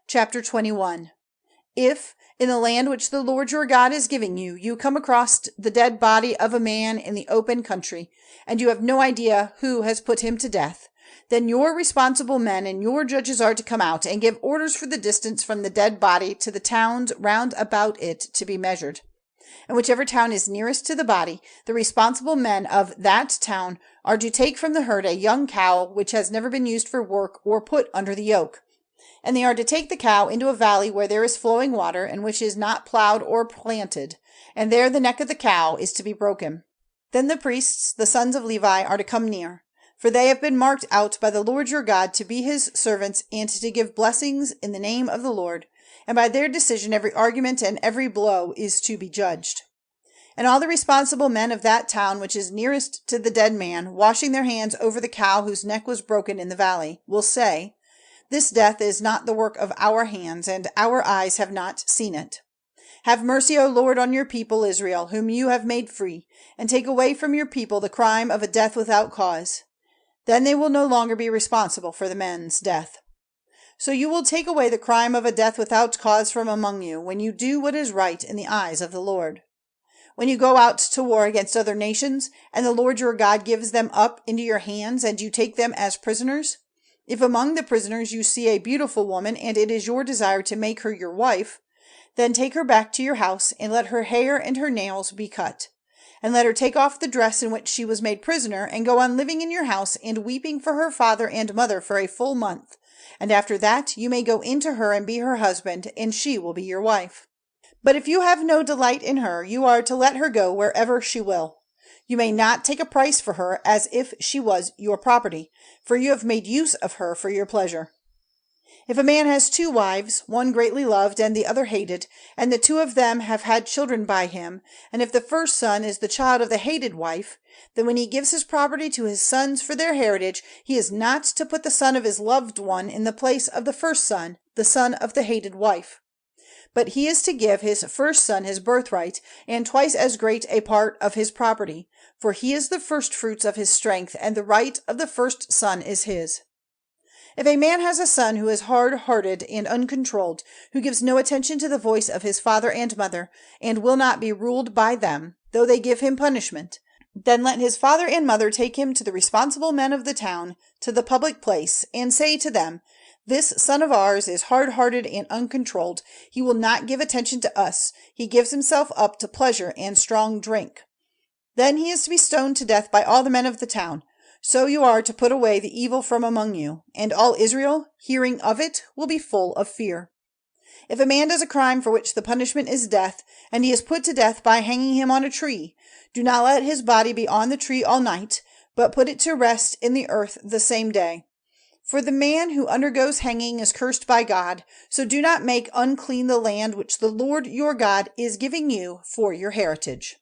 Chapter 21. If, in the land which the Lord your God is giving you, you come across the dead body of a man in the open country, and you have no idea who has put him to death, then your responsible men and your judges are to come out and give orders for the distance from the dead body to the towns round about it to be measured. And whichever town is nearest to the body, the responsible men of that town are to take from the herd a young cow which has never been used for work or put under the yoke. And they are to take the cow into a valley where there is flowing water, and which is not plowed or planted, and there the neck of the cow is to be broken. Then the priests, the sons of Levi, are to come near, for they have been marked out by the Lord your God to be his servants and to give blessings in the name of the Lord, and by their decision every argument and every blow is to be judged. And all the responsible men of that town which is nearest to the dead man, washing their hands over the cow whose neck was broken in the valley, will say, This death is not the work of our hands, and our eyes have not seen it. Have mercy, O Lord, on your people Israel, whom you have made free, and take away from your people the crime of a death without cause. Then they will no longer be responsible for the men's death. So you will take away the crime of a death without cause from among you, when you do what is right in the eyes of the Lord. When you go out to war against other nations, and the Lord your God gives them up into your hands, and you take them as prisoners, if among the prisoners you see a beautiful woman, and it is your desire to make her your wife, then take her back to your house, and let her hair and her nails be cut. And let her take off the dress in which she was made prisoner, and go on living in your house, and weeping for her father and mother for a full month. And after that you may go into her and be her husband, and she will be your wife. But if you have no delight in her, you are to let her go wherever she will. You may not take a price for her as if she was your property, for you have made use of her for your pleasure. If a man has 2 wives, one greatly loved and the other hated, and the 2 of them have had children by him, and if the first son is the child of the hated wife, then when he gives his property to his sons for their heritage, he is not to put the son of his loved one in the place of the first son, the son of the hated wife. But he is to give his first son his birthright, and twice as great a part of his property, for he is the firstfruits of his strength, and the right of the first son is his. If a man has a son who is hard-hearted and uncontrolled, who gives no attention to the voice of his father and mother, and will not be ruled by them, though they give him punishment, then let his father and mother take him to the responsible men of the town, to the public place, and say to them, This son of ours is hard-hearted and uncontrolled. He will not give attention to us. He gives himself up to pleasure and strong drink. Then he is to be stoned to death by all the men of the town. So you are to put away the evil from among you, and all Israel, hearing of it, will be full of fear. If a man does a crime for which the punishment is death, and he is put to death by hanging him on a tree, do not let his body be on the tree all night, but put it to rest in the earth the same day. For the man who undergoes hanging is cursed by God, so do not make unclean the land which the Lord your God is giving you for your heritage.